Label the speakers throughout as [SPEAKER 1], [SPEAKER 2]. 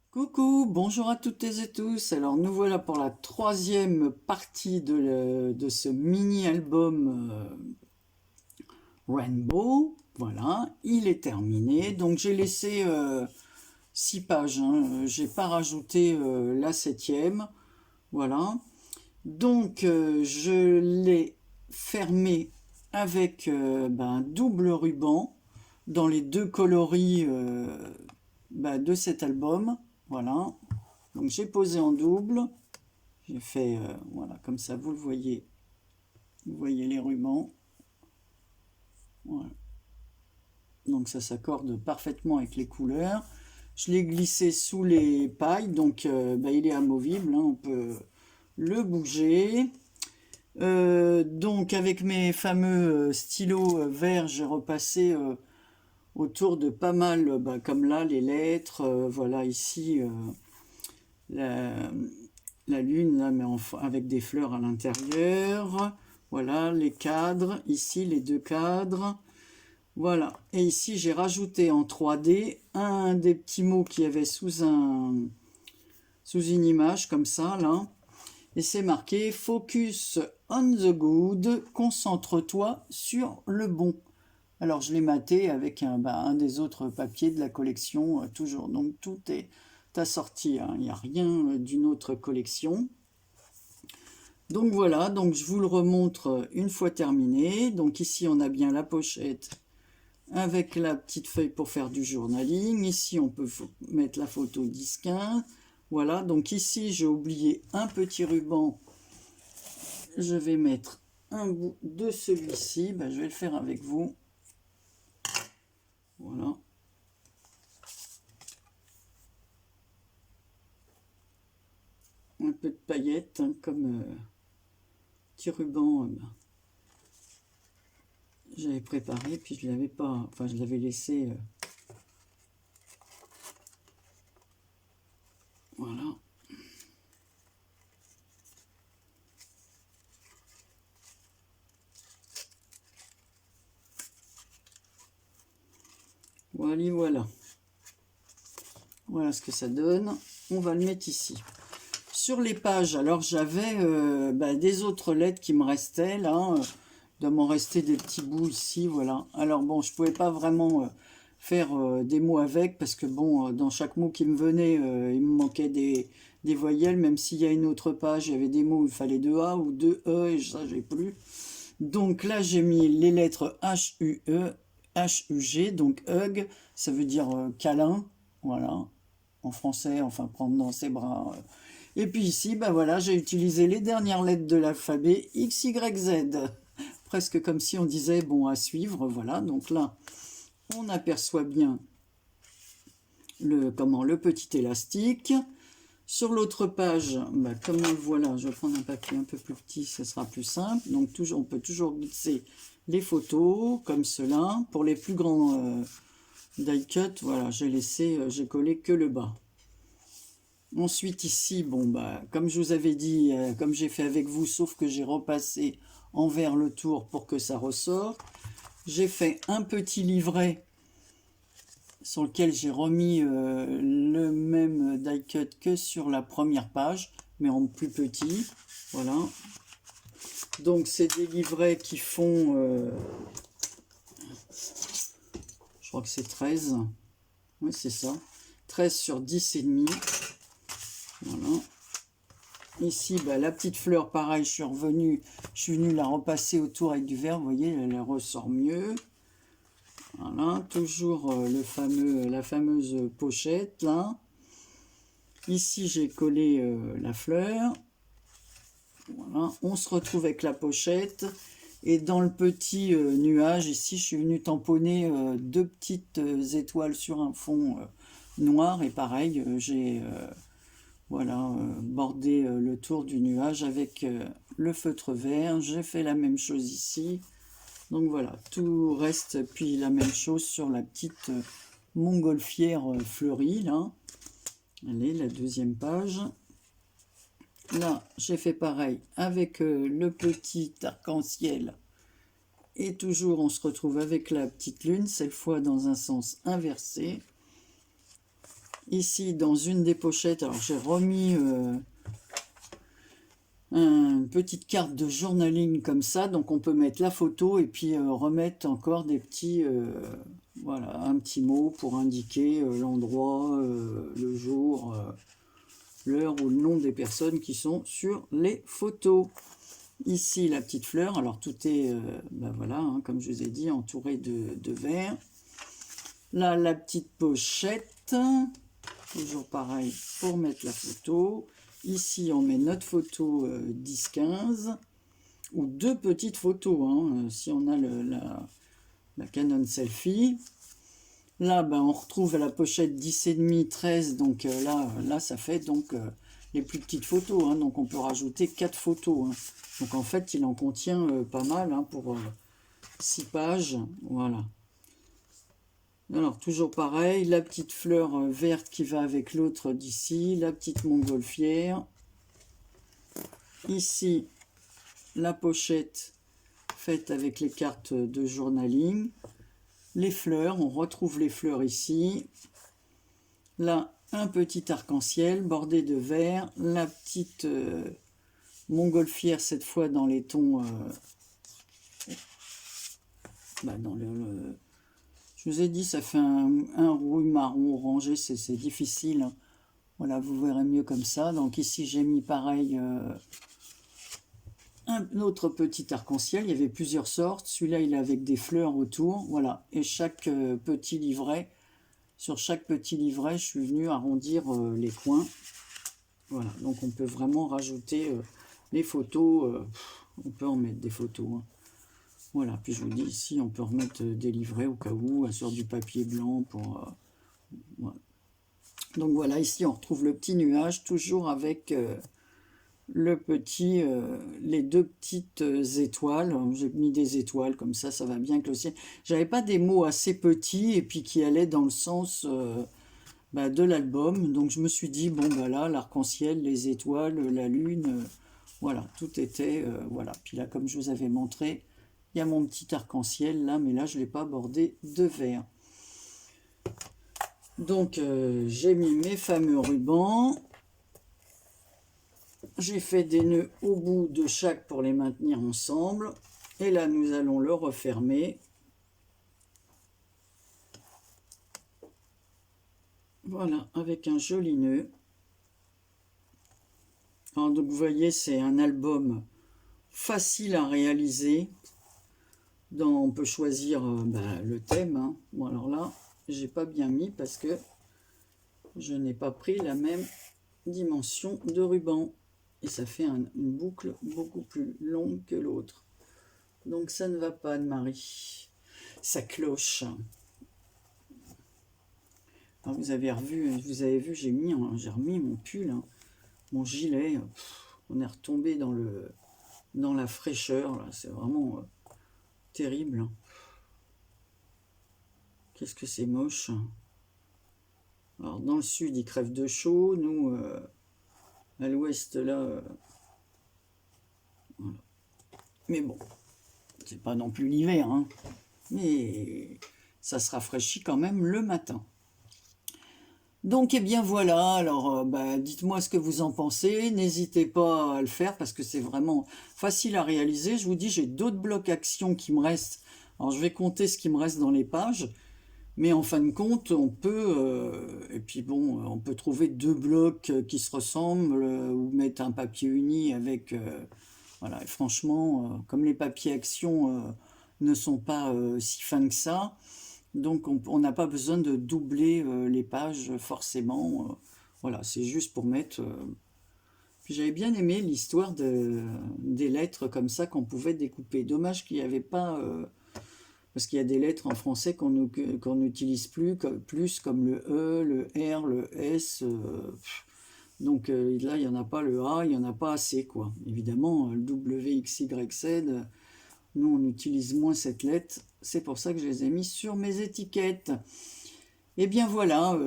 [SPEAKER 1] Coucou, bonjour à toutes et tous. Alors nous voilà pour la troisième partie de ce mini-album Rainbow. Voilà, il est terminé. Donc j'ai laissé 6 pages, hein. J'ai pas rajouté la septième. Voilà. Donc je l'ai fermé avec un double ruban dans les deux coloris de cet album. Voilà. Donc j'ai posé en double. J'ai fait, voilà, comme ça, vous le voyez. Vous voyez les rubans. Voilà. Donc ça s'accorde parfaitement avec les couleurs. Je l'ai glissé sous les pailles, donc il est amovible, hein, on peut le bouger. Donc avec mes fameux stylos verts, j'ai repassé autour de pas mal, comme là, les lettres. Voilà, ici, la, la lune, là, mais avec des fleurs à l'intérieur. Voilà, les cadres. Ici, les deux cadres. Voilà. Et ici, j'ai rajouté en 3D un des petits mots qu'il y avait sous une image, comme ça, là. Et c'est marqué Focus on the good, concentre-toi sur le bon. Alors je l'ai maté avec un des autres papiers de la collection, toujours. Donc tout est assorti, hein. Il n'y a rien d'une autre collection. Donc voilà, donc je vous le remontre une fois terminé. Donc ici on a bien la pochette avec la petite feuille pour faire du journaling. Ici on peut mettre la photo 10-15. Voilà, donc ici j'ai oublié un petit ruban. Je vais mettre un bout de celui-ci. Je vais le faire avec vous. Voilà. Un peu de paillettes, hein, comme petit ruban. J'avais préparé, puis je l'avais pas. Enfin, je l'avais laissé. Voilà. Voilà, voilà. Voilà ce que ça donne. On va le mettre ici. Sur les pages, alors j'avais des autres lettres qui me restaient là. Il doit m'en rester des petits bouts ici, voilà. Alors bon, je pouvais pas vraiment faire des mots avec, parce que bon, dans chaque mot qui me venait, il me manquait des voyelles, même s'il y a une autre page, il y avait des mots où il fallait 2 A ou 2 E, et ça j'ai plus. Donc là, j'ai mis les lettres H-U-E, H-U-G, donc hug, ça veut dire câlin, voilà, en français, enfin prendre dans ses bras. Et puis ici, voilà, j'ai utilisé les dernières lettres de l'alphabet X, Y, Z. Presque comme si on disait, bon, à suivre, voilà. Donc là, on aperçoit bien le petit élastique. Sur l'autre page, comme on le voit là, je vais prendre un papier un peu plus petit, ce sera plus simple. Donc on peut toujours glisser les photos, comme cela. Pour les plus grands die cut, voilà, j'ai collé que le bas. Ensuite ici, comme je vous avais dit, comme j'ai fait avec vous, sauf que j'ai repassé envers le tour pour que ça ressorte. J'ai fait un petit livret sur lequel j'ai remis le même die cut que sur la première page, mais en plus petit. Voilà. Donc c'est des livrets qui font, je crois que c'est 13. Oui, c'est ça. 13 sur 10,5. Voilà. Ici, la petite fleur, pareil, je suis venu la repasser autour avec du vert. Vous voyez, elle ressort mieux. Voilà, toujours la fameuse pochette, là. Ici, j'ai collé la fleur. Voilà, on se retrouve avec la pochette. Et dans le petit nuage, ici, je suis venu tamponner 2 petites étoiles sur un fond noir. Et pareil, j'ai... voilà, border le tour du nuage avec le feutre vert. J'ai fait la même chose ici. Donc voilà, tout reste, puis la même chose sur la petite montgolfière fleurie, là. Allez, la deuxième page. Là, j'ai fait pareil avec le petit arc-en-ciel Et toujours, on se retrouve avec la petite lune, cette fois dans un sens inversé. Ici, dans une des pochettes, alors j'ai remis une petite carte de journaling comme ça, donc on peut mettre la photo et puis remettre encore des petits, voilà, un petit mot pour indiquer l'endroit, le jour, l'heure ou le nom des personnes qui sont sur les photos. Ici, la petite fleur, alors tout est, ben voilà, hein, comme je vous ai dit, entouré de verre. Là, la petite pochette, toujours pareil pour mettre la photo. Ici, on met notre photo 10-15, ou deux petites photos, hein, si on a la Canon Selfie. Là, ben, on retrouve la pochette 10,5, 13, donc là, ça fait donc les plus petites photos, hein, donc on peut rajouter 4 photos. Hein. Donc en fait, il en contient pas mal hein, pour 6 pages, voilà. Alors, toujours pareil, la petite fleur verte qui va avec l'autre d'ici, la petite montgolfière. Ici, la pochette faite avec les cartes de journaling. Les fleurs, on retrouve les fleurs ici. Là, un petit arc-en-ciel bordé de vert. La petite montgolfière, cette fois dans les tons... dans je vous ai dit, ça fait un rouille marron orangé, c'est difficile. Hein. Voilà, vous verrez mieux comme ça. Donc ici, j'ai mis pareil un autre petit arc-en-ciel. Il y avait plusieurs sortes. Celui-là, il est avec des fleurs autour. Voilà. Et chaque petit livret, sur chaque petit livret, je suis venu arrondir les coins. Voilà. Donc on peut vraiment rajouter les photos. On peut en mettre des photos. Hein. Voilà, puis je vous dis ici, on peut remettre des livrets au cas où, sur du papier blanc pour... voilà. Donc voilà, ici on retrouve le petit nuage, toujours avec le petit, les deux petites étoiles. J'ai mis des étoiles, comme ça va bien avec le ciel. J'avais pas des mots assez petits et puis qui allaient dans le sens de l'album. Donc je me suis dit, bon là, l'arc-en-ciel, les étoiles, la lune, voilà, tout était... voilà, puis là, comme je vous avais montré... Il y a mon petit arc-en-ciel là, mais là je ne l'ai pas bordé de vert. Donc j'ai mis mes fameux rubans. J'ai fait des nœuds au bout de chaque pour les maintenir ensemble. Et là nous allons le refermer. Voilà, avec un joli nœud. Alors, donc vous voyez, c'est un album facile à réaliser. On peut choisir le thème. Hein. Bon, alors là, j'ai pas bien mis parce que je n'ai pas pris la même dimension de ruban. Et ça fait une boucle beaucoup plus longue que l'autre. Donc ça ne va pas, Anne-Marie. Ça cloche. Alors, vous avez vu, j'ai remis mon pull, hein, mon gilet. On est retombé dans la fraîcheur. Là, c'est vraiment... terrible. Qu'est-ce que c'est moche. Alors dans le sud ils crèvent de chaud, nous à l'ouest là voilà. Mais bon, c'est pas non plus l'hiver hein. Mais ça se rafraîchit quand même le matin. Donc eh bien voilà, alors dites-moi ce que vous en pensez, n'hésitez pas à le faire parce que c'est vraiment facile à réaliser. Je vous dis, j'ai d'autres blocs actions qui me restent, alors je vais compter ce qui me reste dans les pages, mais en fin de compte, on peut, et puis bon, on peut trouver deux blocs qui se ressemblent ou mettre un papier uni avec, voilà, et franchement, comme les papiers actions ne sont pas si fins que ça, donc on n'a pas besoin de doubler les pages forcément. Voilà, c'est juste pour mettre... Puis j'avais bien aimé l'histoire des lettres comme ça qu'on pouvait découper. Dommage qu'il n'y avait pas... parce qu'il y a des lettres en français qu'on n'utilise plus comme le E, le R, le S. Donc là, il n'y en a pas le A, il n'y en a pas assez, quoi. Évidemment, le W, X, Y, Z... Nous, on utilise moins cette lettre. C'est pour ça que je les ai mis sur mes étiquettes. Et bien voilà,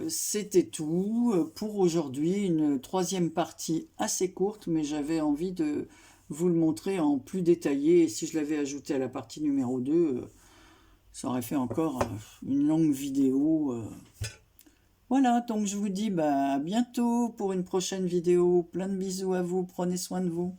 [SPEAKER 1] c'était tout pour aujourd'hui. Une troisième partie assez courte, mais j'avais envie de vous le montrer en plus détaillé. Et si je l'avais ajouté à la partie numéro 2, ça aurait fait encore une longue vidéo. Voilà, donc je vous dis bah, à bientôt pour une prochaine vidéo. Plein de bisous à vous, prenez soin de vous.